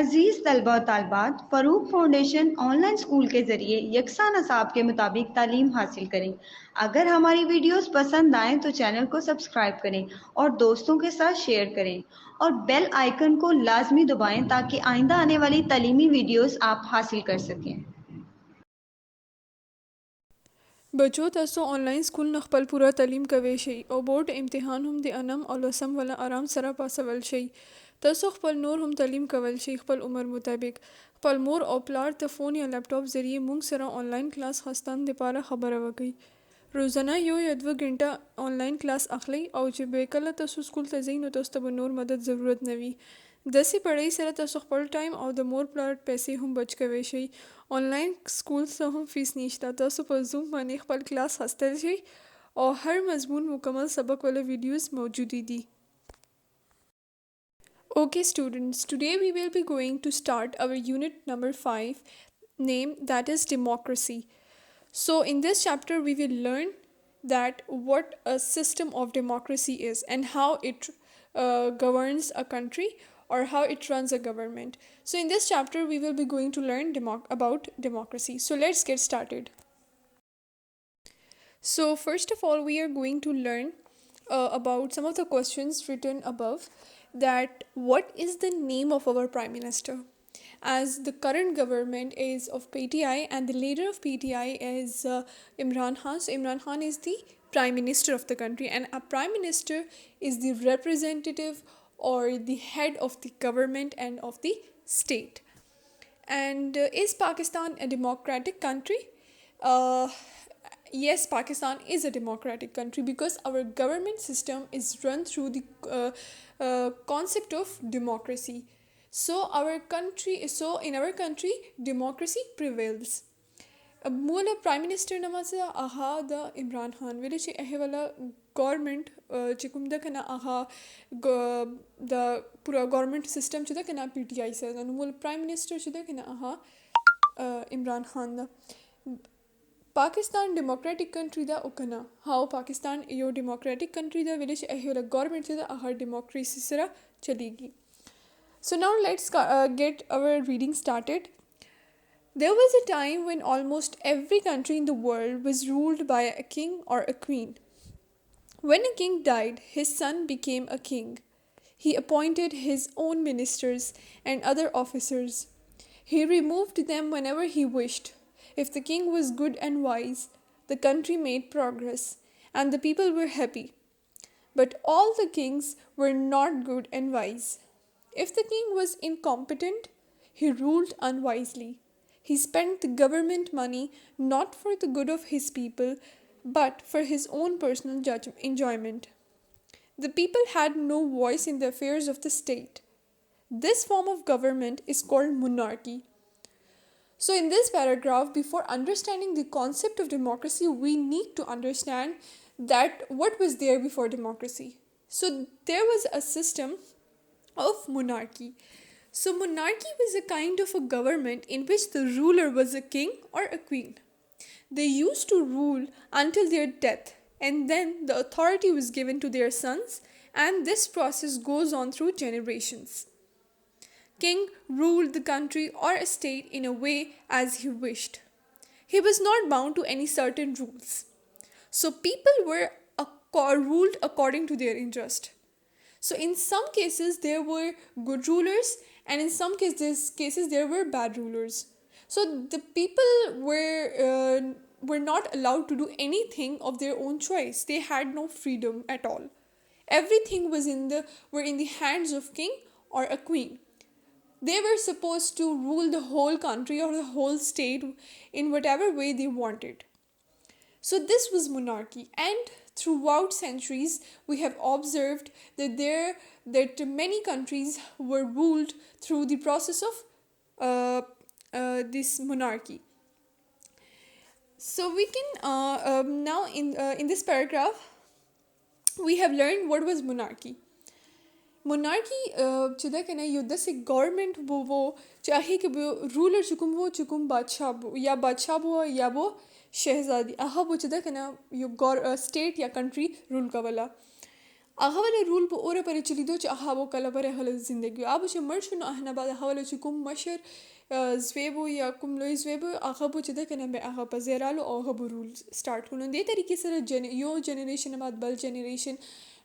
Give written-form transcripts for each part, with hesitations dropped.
عزیز طلبہ و طالبات، فروق فاؤنڈیشن آن لائن اسکول کے ذریعے یکساں نصاب کے مطابق تعلیم حاصل کریں۔ اگر ہماری ویڈیوز پسند آئیں تو چینل کو سبسکرائب کریں اور دوستوں کے ساتھ شیئر کریں اور بیل آئیکن کو لازمی دبائیں تاکہ آئندہ آنے والی تعلیمی ویڈیوز آپ حاصل کر سکیں۔ بچو تاسو آنلاین سکول نه خپل پوره تعلیم کوي شي او بورډ امتحان هم د انم او لسم ولا آرام سره پاسول شي. تاسو خپل نور هم تعلیم کول شي خپل عمر مطابق. خپل مور او پلار ته فون یا لیپټاپ ذریعے مونږ سره آنلاین کلاس خستان دپاره خبره وکړئ. روزانه یو یا 2 غنټه آنلاین کلاس اخلي او چې به کله تاسو سکول ته ځئ نو تاسو ته به نور مدد ضرورت نه وي. داسې پړۍ سره تاسو خپل ټایم او د مور پلار پیسې هم بچ کوی شي. آنلاین سکول څه هم فیس نشته. تاسو په زوم باندې خپل کلاس خستل شي او هر مضمون مکمل سبق والا ویډیوز موجود دي. Okay students, today we will be going to start our unit number 5 name, that is democracy. So in this chapter we will learn that what a system of democracy is and how it governs a country or how it runs a government. So in this chapter we will be going to learn about democracy. So let's get started. So first of all we are going to learn about some of the questions written above, that what is the name of our prime minister, as the current government is of PTI and the leader of PTI is Imran Khan. So Imran Khan is the prime minister of the country, and a prime minister is the representative or the head of the government and of the state. And is Pakistan a democratic country? Yes, Pakistan is a democratic country because our government system is run through the concept of democracy. So in our country democracy prevails. مولا پرایم منسٹر نماز آها د عمران خان ویل چې هغه والا گورنمنٹ چې کوم د کنه آها د پورا گورنمنٹ سسٹم چې د کنه پی ټی آئی سره نو مولا پرایم منسٹر چې د کنه آها عمران خان دا. پاکستان ډیموکراټک کنټری دا او کنه هاو پاکستان یو ډیموکراټک کنټری دا ویل چې هغه گورنمنٹ چې د هغه ډیموکراسي سره چلیږي. So now let's get our reading started. There was a time when almost every country in the world was ruled by a king or a queen. When a king died, his son became a king. He appointed his own ministers and other officers. He removed them whenever he wished. If the king was good and wise, the country made progress and the people were happy. But all the kings were not good and wise. If the king was incompetent, he ruled unwisely. He spent the government money not for the good of his people, but for his own personal enjoyment. The people had no voice in the affairs of the state. This form of government is called monarchy. So in this paragraph, before understanding the concept of democracy, we need to understand that what was there before democracy. So there was a system of monarchy. So monarchy was a kind of a government in which the ruler was a king or a queen. They used to rule until their death, and then the authority was given to their sons, and this process goes on through generations. King ruled the country or a state in a way as he wished. He was not bound to any certain rules. So people were ruled according to their interest. So in some cases there were good rulers, and in some cases there were bad rulers. So the people were not allowed to do anything of their own choice. They had no freedom at all. Everything were in the hands of king or a queen. They were supposed to rule the whole country or the whole state in whatever way they wanted. So this was monarchy, and throughout centuries we have observed that many countries were ruled through the process of this monarchy. So we can now in this paragraph we have learned what was monarchy. monarchy چې دا کنه یو داسې گورنمنٹ وو چې هغې کې به رولر چې کوم وو چې کوم بادشاه بو یا بو شهزادي هغه بو چې دا کنه یو سټیټ یا کنټري رول کوله. هغه ول رول په اوره پرې چلیدو چې هغه وو کله پرې هله زندگی ابو چې مړ شو نو احنا بعد هغه ول چې کوم مشر زویبو یا کوم لوی زویبو هغه به چې د کنه به هغه په زیرالو او هغه رول سٹارټ کړو دې طریقې سره یو جنریشن بعد بل جنریشن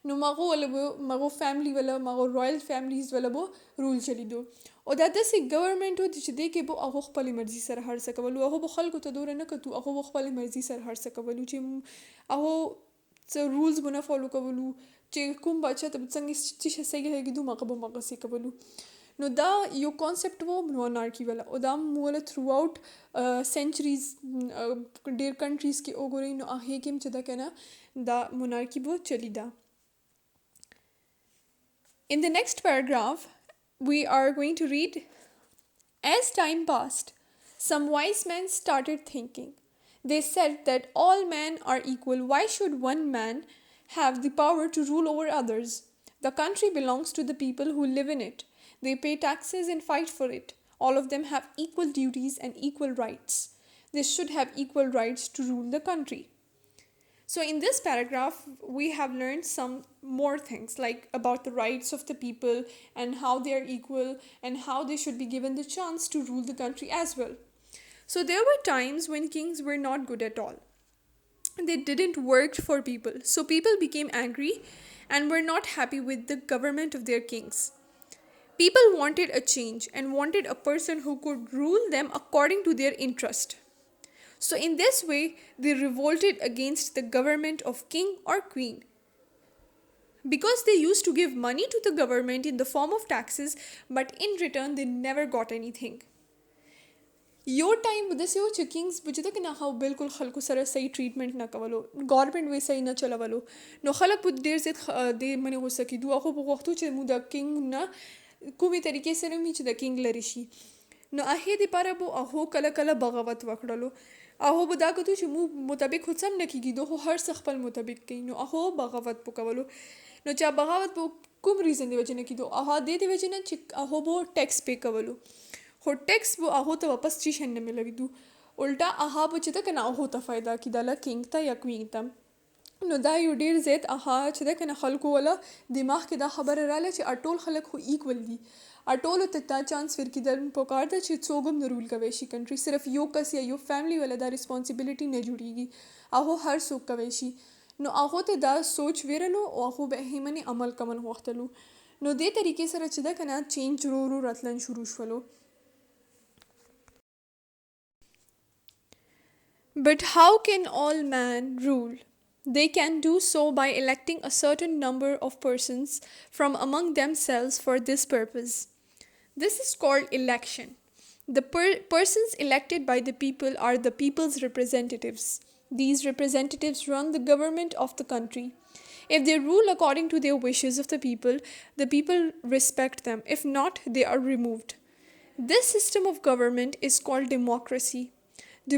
نو مغو فیملی ولا مغو رائل فیملیز ولا بو رول چلیدو او دا داسې ګورنمنت و چې دې کې به هغه خپل مرزي سره هر څه کول هغه به خلکو ته دور نه کتو هغه خپل مرزي سره هر څه کول چې هغه څه رولز بونه فالو کولو چې کوم بچا ته څنګه چې صحیح هيګي دوه مغه به مغه سي کولو نو دا یو کانسپټ وو مونارکی والا او دا مولا تھرو آؤٹ سینچریز ډیر کنټریز کې وګورئ نو هغه کې چې دا کنه دا مونارکی بو چلی دا. In the next paragraph, we are going to read, as time passed, some wise men started thinking. They said that all men are equal. Why should one man have the power to rule over others? The country belongs to the people who live in it. They pay taxes and fight for it. All of them have equal duties and equal rights. They should have equal rights to rule the country. So in this paragraph, we have learned some more things like about the rights of the people and how they are equal and how they should be given the chance to rule the country as well. So there were times when kings were not good at all. They didn't work for people. So people became angry and were not happy with the government of their kings. People wanted a change and wanted a person who could rule them according to their interest. So in this way, they revolted against the government of king or queen. Because they used to give money to the government in the form of taxes, but in return they never got anything. Your time with this yo kings bujita ke na how bilkul khalku sara sahi treatment na kawalo government we sahi na chalawalo no khalak bud der zet de mane ho saki du akho bogtu che mu da king na کومي طریقې سره می چې د کینګ لري شي نو هغه د پاره بو هغه کله کله بغاوت وکړلو هغه به دا کتو چې مو مطابق خود سم نه کیږي دوه هر څه خپل مطابق کوي نو هغه بغاوت وکولو نو چې بغاوت په کوم ریزن دی وجه نه کیدو هغه د دې وجه نه چې هغه بو ټیکس پے کولو خو ټیکس بو هغه ته واپس چی شنه ملوي دو الټا هغه به چې دا کنه هغه ته فائدہ کیدله کینګ ته یا کوین ته نو دا یو ډیر زیات هغه چې دا کنه خلکو ولا دماغ کې دا خبره رااله چې اټول خلک خو ایکول دي اټولو ته دا چانس ورکیدل پکار ده چې څوک هم رول کوي شي کنټري صرف یو کس یا یو فیملی ولا دا ریسپانسیبিলিټي نه جوړیږي هغه هر څوک کوي شي نو هغه ته دا سوچ ورنو او هغه به همني عمل کوم وختلو نو دې طریقې سره چې دا کنه چینج رو راتلن شروع شولو. But how can all men rule? They can do so by electing a certain number of persons from among themselves for this purpose. This is called election. The persons elected by the people are the people's representatives. These representatives run the government of the country. If they rule according to their wishes of the people respect them. If not, they are removed. This system of government is called democracy.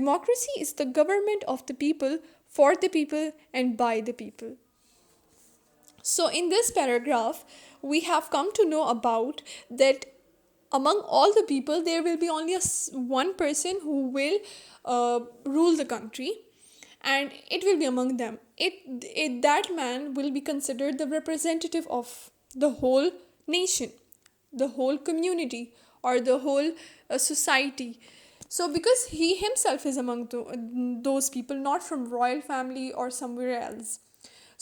Democracy is the government of the people, for the people, and by the people. So in this paragraph, we have come to know about that among all the people, there will be only one person who will rule the country, and it will be among them. That man will be considered the representative of the whole nation, the whole community, or the whole society. So because he himself is among those people, not from royal family or somewhere else.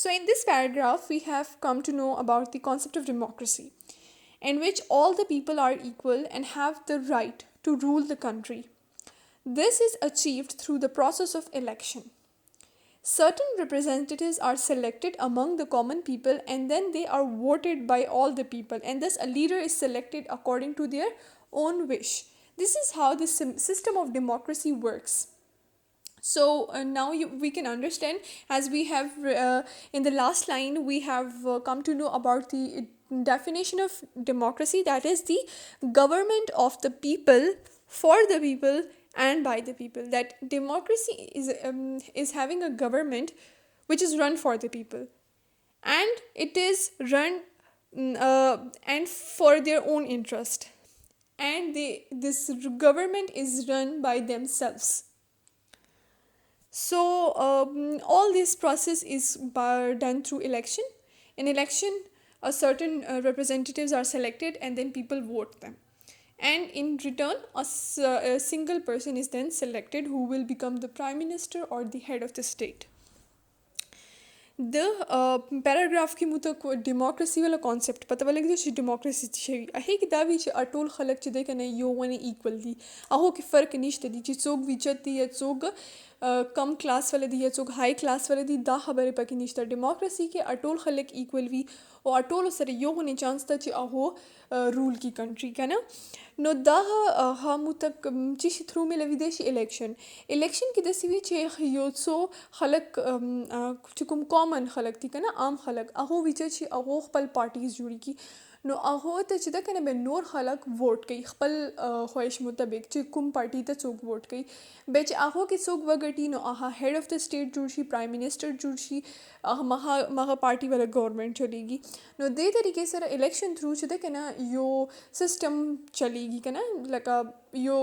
So in this paragraph, we have come to know about the concept of democracy, in which all the people are equal and have the right to rule the country. This is achieved through the process of election. Certain representatives are selected among the common people, and then they are voted by all the people, and thus a leader is selected according to their own wish. This is how the system of democracy works. So now we can understand, as we have in the last line, we have come to know about the definition of democracy, that is the government of the people, for the people, and by the people. That democracy is having a government which is run for the people, and it is run and for their own interest, and this government is run by themselves. So all this process is done through election, In election, a certain representatives are selected and then people vote them. And in return, a single person is then selected who will become the prime minister or the head of the state. The paragraph की मुतक democracy वाला concept पता वाला कि democracy شيء أهي كتابي ش أطول خلق كده كنا يواني equal دي أهو كفرق نيش تدي ش تسوق ويجت دي تسوق कम class वाले दी या चोक high class वाले दी दा खबरें पकी निश्ता डेमोक्रेसी के अटोल खलक इक्वल वी और अटोल सर यो होने चांस था ची आहो रूल की कंट्री का ना नो दा हम तक चीश थ्रू में लविदेशी इलेक्शन की दसी भी चे यो सो खलक चुकुम कॉमन खलक थी का ना आम खलक आहो विचे ची आहो खपल पार्टीज जुड़ी की नो आहो तो चिदा कने बे नोर खलक वोट कई खपल ख्वाहिश मुताबिक ची कुम पार्टी ता चोक वोट कई बेच आहो की चोक वगटी नो आहा हेड ऑफ द स्टेट जुड़शी प्राइम मिनिस्टर जुड़शी महा पार्टी वाला गवर्नमेंट चलेगी नो दे तरीके से इलेक्शन थ्रू चिदा कना यो सिस्टम चलेगी कना लका यो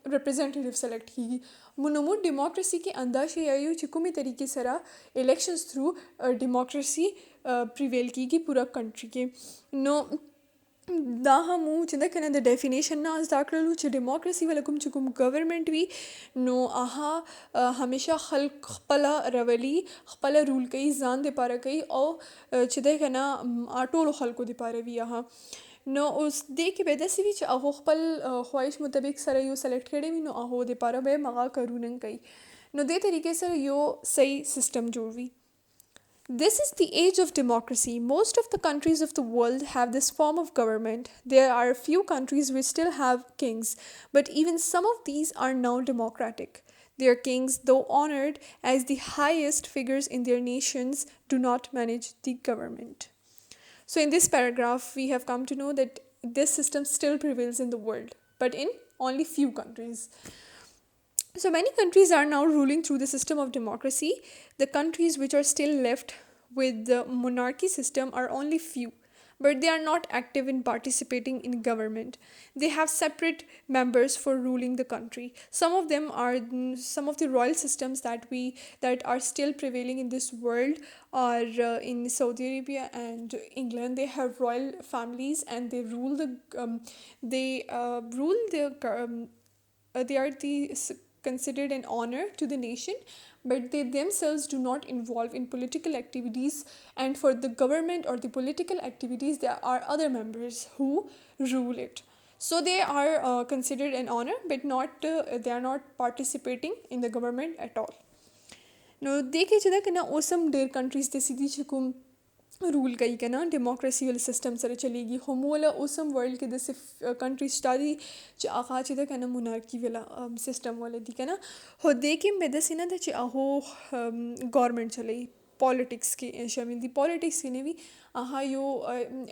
रिप्रेजेंटेटिव सेलेक्ट की मुनमु डेमोक्रेसी के अंदाज़े आयु चिकुमी तरीके से इलेक्शंस थ्रू डेमोक्रेसी प्रिवेल की पूरा कंट्री के नो दा हमू चिंदा कना द डेफिनेशन ना आज दाखलू च डेमोक्रेसी वाला कुम चुकुम गवर्नमेंट भी नो आहा हमेशा खल्क खपला रवली खपला रूल कई जान दे पारा कई और चिदा कना आटोलो खल्को दे पारे भी आहा नो उस दे के बेदसी भी आहो खपल ख्वाहिश मुताबिक सर यो सेलेक्ट करे भी नो आहो दे पारा बे मगा करूनन कई नो दे तरीके से यो सही system जोड़वी. This is the age of democracy. Most of the countries of the world have this form of government. There are a few countries which still have kings, but even some of these are now democratic. Their kings, though honored as the highest figures in their nations, do not manage the government. So in this paragraph, we have come to know that this system still prevails in the world, but in only few countries. So many countries are now ruling through the system of democracy. The countries which are still left with the monarchy system are only few, but they are not active in participating in government. They have separate members for ruling the country. Some of them are some of the royal systems that are still prevailing in this world are in Saudi Arabia and England. They have royal families and they rule they are considered an honor to the nation, but they themselves do not involve in political activities, and for the government or the political activities there are other members who rule it. So they are considered an honor, but they are not participating in the government at all. Now dekhe chada kana awesome dear countries de sidhi chukum rule कई के ना democracy वाले system sir चलेगी हम वाला awesome world के दस country starry च आखा चिदा के ना मोनार्की वाला सिस्टम वाले दी के ना हो दे के मेदसी ना च आहो गवर्नमेंट चलेगी पॉलिटिक्स के शामिल दी पॉलिटिक्स के ने भी आहा यो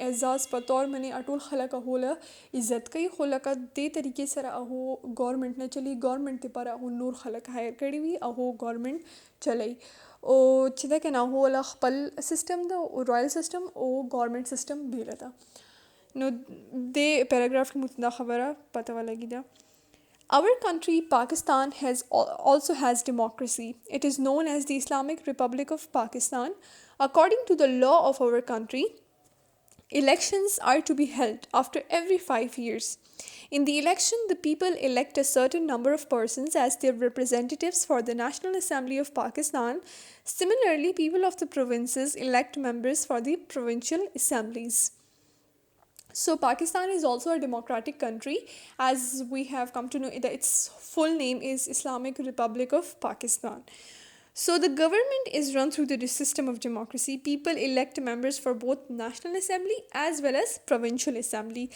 एजाज़ पतौर मैंने अटोल खला का होला इज़्ज़त कई होला का दे तरीके सर आहो गवर्नमेंट न चली गवर्नमेंट ते पर आहो नूर खला का हायर करी भी आहो गवर्नमेंट चलाई ओ चिदा के ना हो वाला खपल सिस्टम दा रॉयल सिस्टम ओ गवर्नमेंट सिस्टम भी रहता नो दे पैराग्राफ की मुतदा खबरा पता वाला गिदा. Our country, Pakistan, also has democracy. It is known as the Islamic Republic of Pakistan. According to the law of our country, elections are to be held after every 5 years. In the election, the people elect a certain number of persons as their representatives for the National Assembly of Pakistan. Similarly, people of the provinces elect members for the provincial assemblies. So Pakistan is also a democratic country, as we have come to know that its full name is Islamic Republic of Pakistan. So the government is run through the system of democracy. People elect members for both National Assembly as well as Provincial Assembly.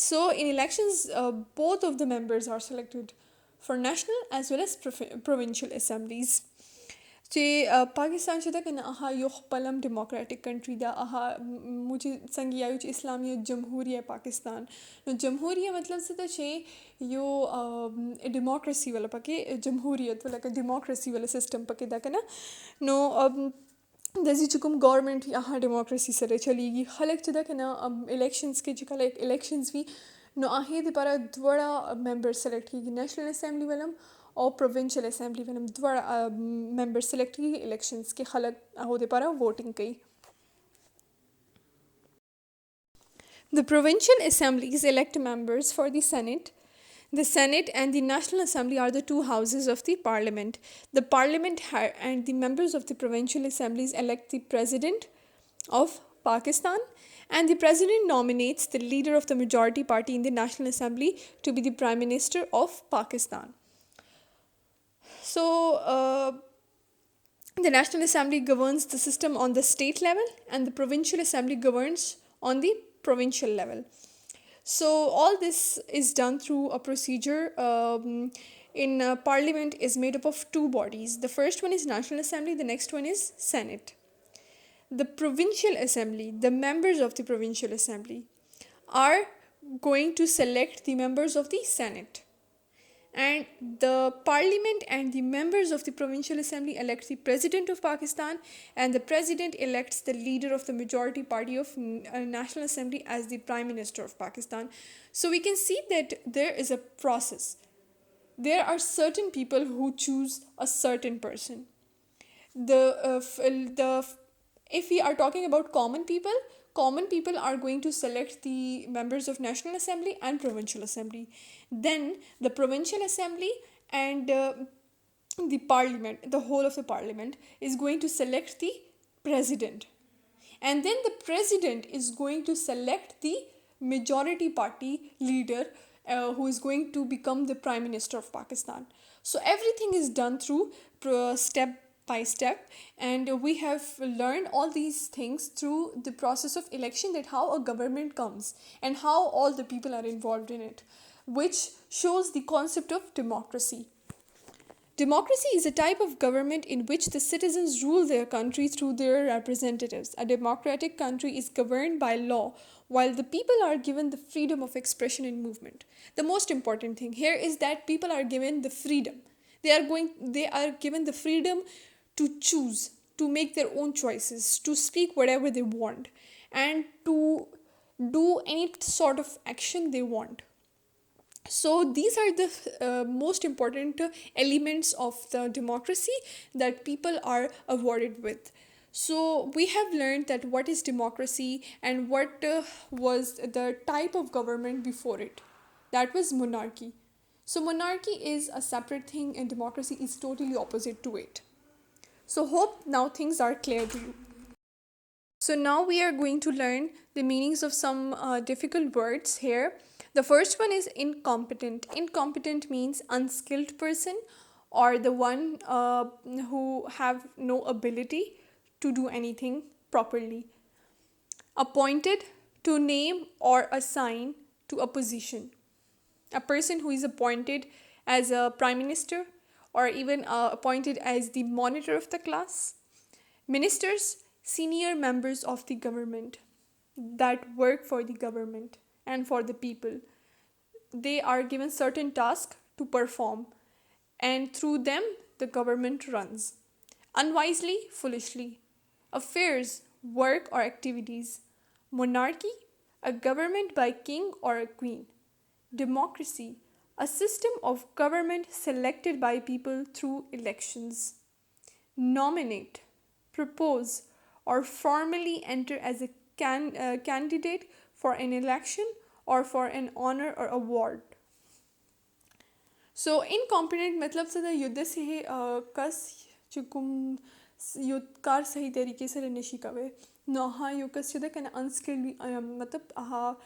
So in elections, both of the members are selected for national as well as provincial assemblies. चे पाकिस्तान से तक आहा यो पलम democratic country दा आहा मुझे संगी आयु इस्लामी जमहूरिया पाकिस्तान जमहूरिया मतलब से तो छे यो डेमोक्रेसी वाला पके जमहूरियत वाला का डेमोक्रेसी वाला सिस्टम पके दा कना नो जैसे चुकुम गवर्नमेंट यहाँ डेमोक्रेसी सरे चलेगी खलक चदा कना इलेक्शंस के जो खलक इलेक्शंस भी नो आहे दे पारा द्वड़ा मेंबर सेलेक्ट की नेशनल असेंबली वालम और प्रोविंशियल असेंबली वालम द्वड़ा मेंबर सेलेक्ट की इलेक्शंस के खलक हो दे पारा वोटिंग कई. The provincial assemblies elect members for the Senate. The Senate and the National Assembly are the two houses of the Parliament. The Parliament and the members of the provincial assemblies elect the President of Pakistan, and the President nominates the leader of the majority party in the National Assembly to be the Prime Minister of Pakistan. So, the National Assembly governs the system on the state level, and the Provincial Assembly governs on the provincial level. So all this is done through a procedure in Parliament is made up of two bodies. The first one is National Assembly, the next one is Senate. The Provincial Assembly, the members of the Provincial Assembly are going to select the members of the Senate. And the Parliament and the members of the Provincial Assembly elect the President of Pakistan, and the President elects the leader of the majority party of National Assembly as the Prime Minister of Pakistan. So we can see that there is a process. There are certain people who choose a certain person. If we are talking about common people are going to select the members of National Assembly and Provincial Assembly. Then the Provincial Assembly and the Parliament, the whole of the Parliament, is going to select the President. And then the President is going to select the majority party leader who is going to become the Prime Minister of Pakistan. So everything is done through step by step, and we have learned all these things through the process of election, that how a government comes and how all the people are involved in it, which shows the concept of democracy. Democracy is a type of government in which the citizens rule their country through their representatives. A democratic country is governed by law, while the people are given the freedom of expression and movement. The most important thing here is that people are given the freedom. They are given the freedom to choose, to make their own choices, to speak whatever they want, and to do any sort of action they want. So these are the most important elements of the democracy that people are awarded with. So we have learned that what is democracy and what was the type of government before it. That was monarchy. So monarchy is a separate thing and democracy is totally opposite to it. So hope now things are clear to you. So now we are going to learn the meanings of some difficult words here. The first one is incompetent. Incompetent means unskilled person, or the one who have no ability to do anything properly. Appointed, to name or assign to a position. A person who is appointed as a prime minister, or even appointed as the monitor of the class. Ministers, senior members of the government that work for the government and for the people. They are given certain tasks to perform, and through them the government runs. Unwisely, foolishly. Affairs, work or activities. Monarchy, a government by king or a queen. Democracy, a system of government selected by people through elections. Nominate, propose, or formally enter as a candidate for an election or for an honor or award. So incompetent मतलब से युद्ध से कस चुकुम युद्धकार सही तरीके से नशी कवे नहा युकस युद्ध कन unskilled मतलब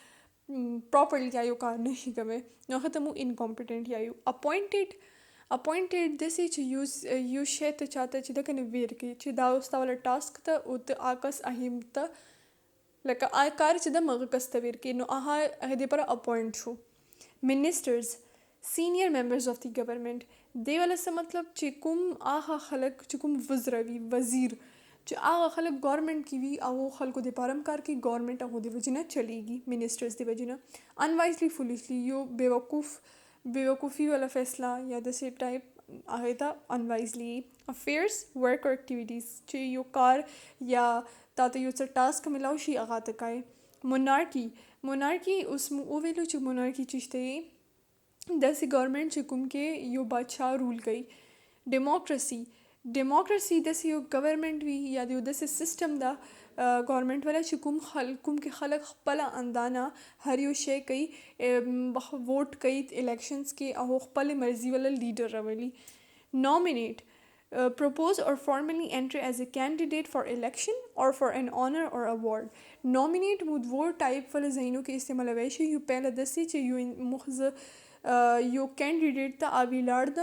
properly या युका नहीं कवे नहा तमु incompetent या यु appointed this is use shet chata chida कन वीर के चिदा उस्ता वाला task था उत आकस अहिम था like आकार चिदा मगकस था वीर के नो आहा हदे पर appoint हो. Ministers, senior members of the government. दे वाला से मतलब चिकुम आहा खलक चिकुम वज़रवी वज़ीर जो आहा खलक गवर्नमेंट की भी आओ खल को दे पारम कार की गवर्नमेंट हो दे वजिना चलेगी. मिनिस्टर्स दे वजिना अनवाइजली फुलिशली यो बेवकूफ़ी वाला फैसला या दसे टाइप आए था अनवाइजली. अफेयर्स, वर्क और एक्टिविटीज़ चे यो कार या ताते यो टास्क मिलाओ शी आगा तकाए. मोनार्की उस ओवेलो च मोनार्की चिश्ते दस गवर्नमेंट चिकुम के यो बादशाह रूल गई. डेमोक्रेसी दस यो गवर्नमेंट भी या यो दस सिस्टम दा گورنمنٹ والا چې کوم کې خلک خپله اندانه هر یو شی کوي ووټ کوي الیکشنز کې او خپل مرضي والا لیډر راولي. نامینیټ propose or formally enter as a candidate for election or for an honor or award. Nominate would vote type والا ځایونو کې استعمالوي شي. یو پهله داسې چې یو مخزه یو کینډیډیټ ته اوی لاړ د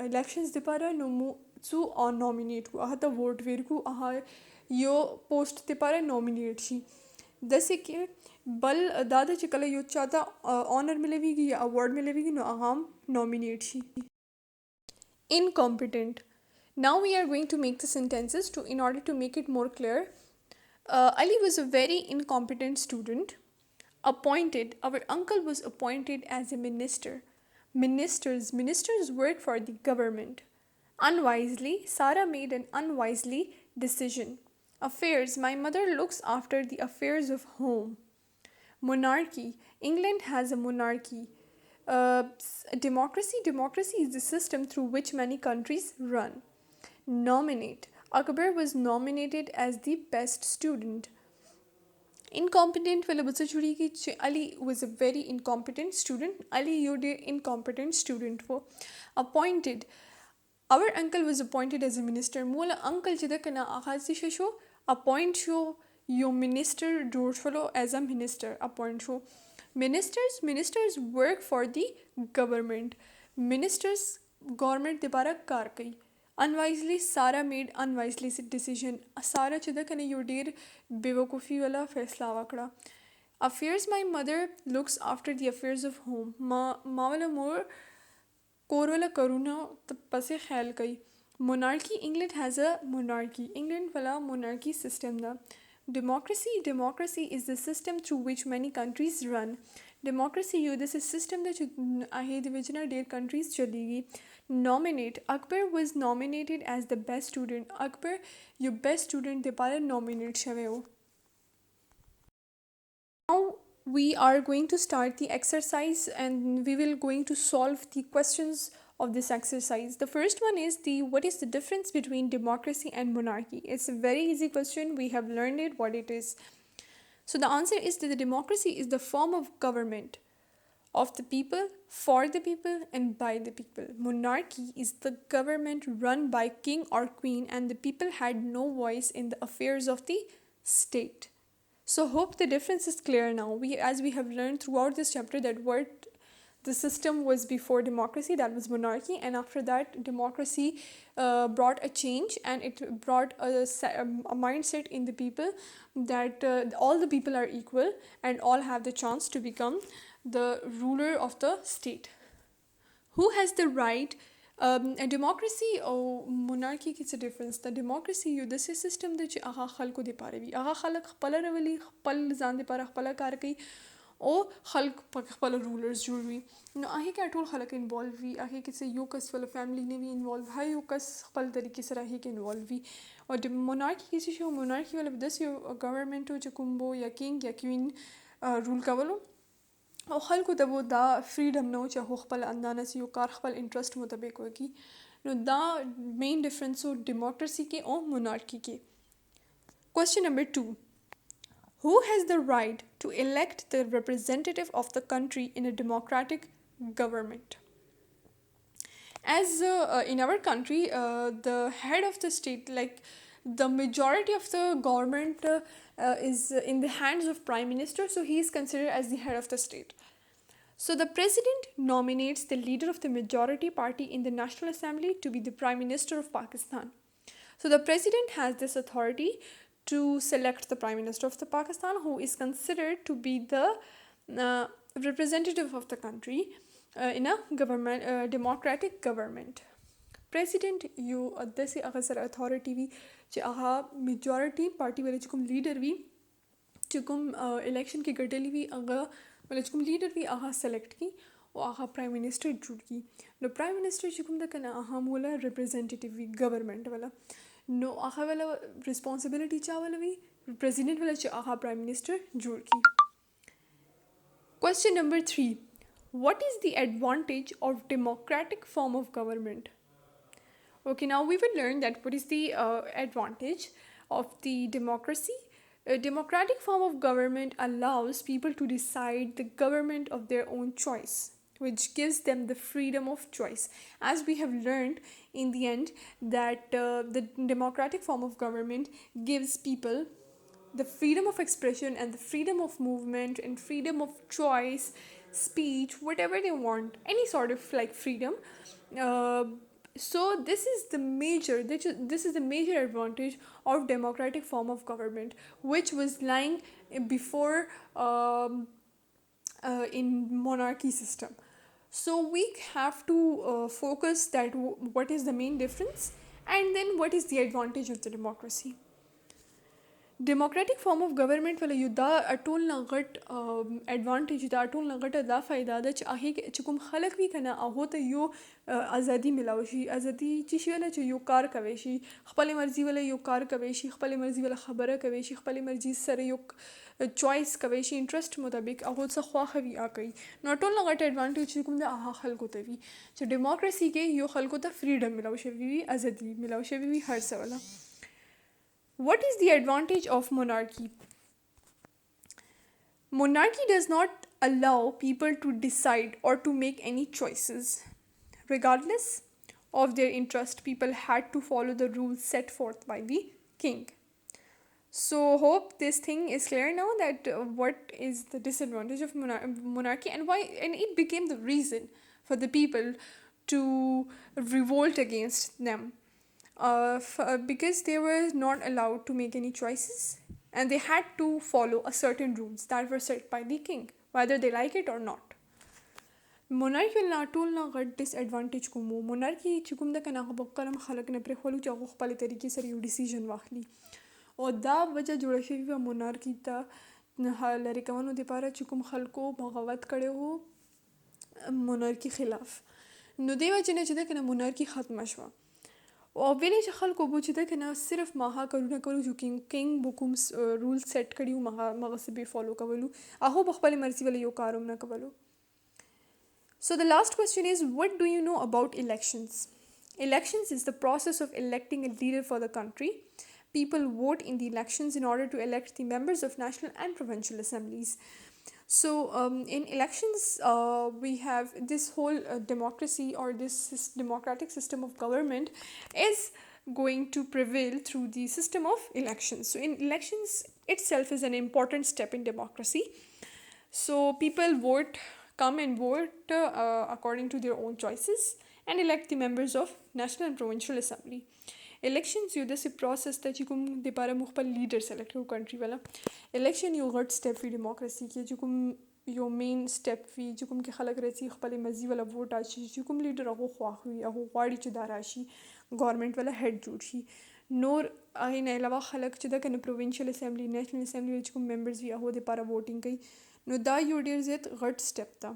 الیکشنز دپاره نو مو څو نامینیټ کو هغه ته ووټ ورکو هغه یو پوسټ دپاره نامینیټ شي. داسې کې بل دا ده چې کله یو چاته آنر ملویږي یا اوارډ ملویږي نو هغه هم نامینیټ شي. Incompetent. Now we are going to make the sentences in order to make it more clear. Ali was a very incompetent student. Appointed. Our uncle was appointed as a minister. Ministers work for the government. Unwisely. Sarah made an unwisely decision. Affairs. My mother looks after the affairs of home. Monarchy. England has a monarchy. Democracy is the system through which many countries run. Nominate. Akbar was nominated as the best student. Incompetent wala butsa chudi ki Ali was a very incompetent student. Ali you did incompetent student wo. Appointed. Our uncle was appointed as a minister. Mola uncle chida kana akhazi sho appoint sho you minister jod follow as a minister appoint sho. Ministers work for the government. Ministers government depara kar kai. Unwisely. Sarah made unwisely decision. Sarah chida kane you did bewakufi wala faisla wakda. Affairs. My mother looks after the affairs of home. Ma wala more kor wala karuna pase khayal kai. Monarchy. England has a monarchy. England wala monarchy system da. Democracy is the system through which many countries run. Democracy this is system that ahe divisional date countries chalegi. Nominate. Akbar was nominated as the best student. Akbar your best student de pare nominate shave ho. Now we are going to start the exercise and we will going to solve the questions of this exercise. The first one is what is the difference between democracy and monarchy? It's a very easy question. We have learned it what it is. So the answer is that the democracy is the form of government of the people, for the people and by the people. Monarchy is the government run by king or queen and the people had no voice in the affairs of the state. So hope the difference is clear now. As we have learned throughout this chapter that the system was before democracy, that was monarchy, and after that democracy brought a change and it brought a mindset in the people that all the people are equal and all have the chance to become the ruler of the state. Who has the right? A democracy or monarchy it's a difference. The democracy this is system that aha khalko de pare vi aha khalq khpala rawali khpal zan de pare khpala kar kai او خلق خپل رولرز جوړوي نو هغه کې ټول خلک انوالو وي هغه کې څه یو کس ول فیملی نه وي انوالو هاي یو کس خپل طریقې سره هغه کې انوالو وي او د مونارکی کې شو مونارکی ول د یو ګورنمنت چې کوم بو یا کینګ یا کوین رول کولو او خلکو ته وو دا فریډم نو چې هو خپل اندانه یو کار خپل انټرست مطابق وکي نو دا مین ډیفرنس او ډیموکراسي کې او مونارکی کې. Question number 2. Who has the right to elect the representative of the country in a democratic government? As in our country, the head of the state, like the majority of the government is in the hands of Prime Minister, so he is considered as the head of the state. So the president nominates the leader of the majority party in the National Assembly to be the Prime Minister of Pakistan. So the president has this authority to select the Prime Minister of the Pakistan, who is considered to be the representative of the country in a government, democratic government. President you this is authority vi چې هغه majority party ول چې کوم leader وي چې کوم election کې ګټلی وي هغه ول چې کوم leader وي هغه select کی او هغه Prime Minister جوړ کی نو Prime Minister چې کوم د کنه هغه مولا representative وي government والا نو هغه ولا responsibility چا ولا وي president ولا چې هغه Prime Minister جوړ کی. Question number 3. What is the advantage of democratic form of government? Okay, now we will learn that what is the advantage of the democracy. A democratic form of government allows people to decide the government of their own choice, which gives them the freedom of choice. As we have learned in the end that the democratic form of government gives people the freedom of expression and the freedom of movement and freedom of choice, speech, whatever they want, any sort of like freedom. Uh, so this is the major advantage of democratic form of government, which was lying before in monarchy system. So we have to focus that what is the main difference, and then what is the advantage of the democracy. ډیموکراټیک فارم اف ګورنمنټ ولا یو دا ټول نه غټ ایډوانټیج دا ټول نه غټه دا فایده ده چې هغې چې کوم خلک وي که نه هغو ته یو ازادي میلاو شي. ازادي چې شي ولا چې یو کار کوی شي، خپلې مرضي ولا یو کار کوی شي، خپلې مرضي ولا خبره کوی شي، خپلې مرضي سره یو چوایس کوی شي، انټرسټ مطابق هغو څه خوښه وي هغه کوي. نو ټول نه غټ ایډوانټیج چې کوم ده هغه خلکو ته وي چې ډیموکراسي کې یو خلکو ته فریډم میلاو شوي وي، ازادي میلاو شوي وي هر څه ولا. What is the advantage of monarchy? Monarchy does not allow people to decide or to make any choices. Regardless of their interest, people had to follow the rules set forth by the king. So hope this thing is clear now that what is the disadvantage of monarchy and why, and it became the reason for the people to revolt against them. Because they were not allowed to make any choices and they had to follow a certain rules that were set by the king, whether they like it or not. monarchy لا ټول نه غټ ډس ایډوانټیج کوم monarchy چې کوم ده که نه هغه په قلم خلک نه پرېښولو چې هغه خپلې طریقې سره یو ډیسیژن واخلي، او دا وجه جوړه شوې وه monarchy ته لرې کولو دپاره چې کوم خلکو بغاوت کړی و monarchy خلاف. نو دې وجې نه چې ده که نه monarchy ختمه شوه. او ویلې چې خلکو به چې ده که نه صرف ماها کارونه کولو چې کینګ به کوم رول سیټ کړي وو مغسې به فالو کولو، هغو به خپلې مرضي ولا یو کار هم نه کولو. So the last question is, what do you know about elections? Elections is the process of electing a leader for the country. People vote in the elections in order to elect the members of national and provincial assemblies. So in elections we have this whole democracy or this democratic system of government is going to prevail through the system of elections. So in elections itself is an important step in democracy. So people come and vote according to their own choices and elect the members of national and provincial assembly. elections یو داسې پروسس ته چې کوم دپاره موږ خپل لیډر سلیکټ کړو کنټري والا. الیکشن یو غټ سټیپ وي ډیموکراسي کې چې کوم یو مین سټیپ وي چې کوم کې خلک راځي خپلې مرضي والا ووټ اچي چې کوم لیډر هغو خوښ وي هغو غواړي چې دا راشي ګورنمنټ والا هیډ جوړ شي. نور هغې نه علاوه خلک چې ده که نه پروونشل اسمبلی نیشنل اسمبلی چې کوم ممبرز وي هغو دپاره ووټینګ کوي. نو دا یو ډېر زیات غټ سټیپ ده.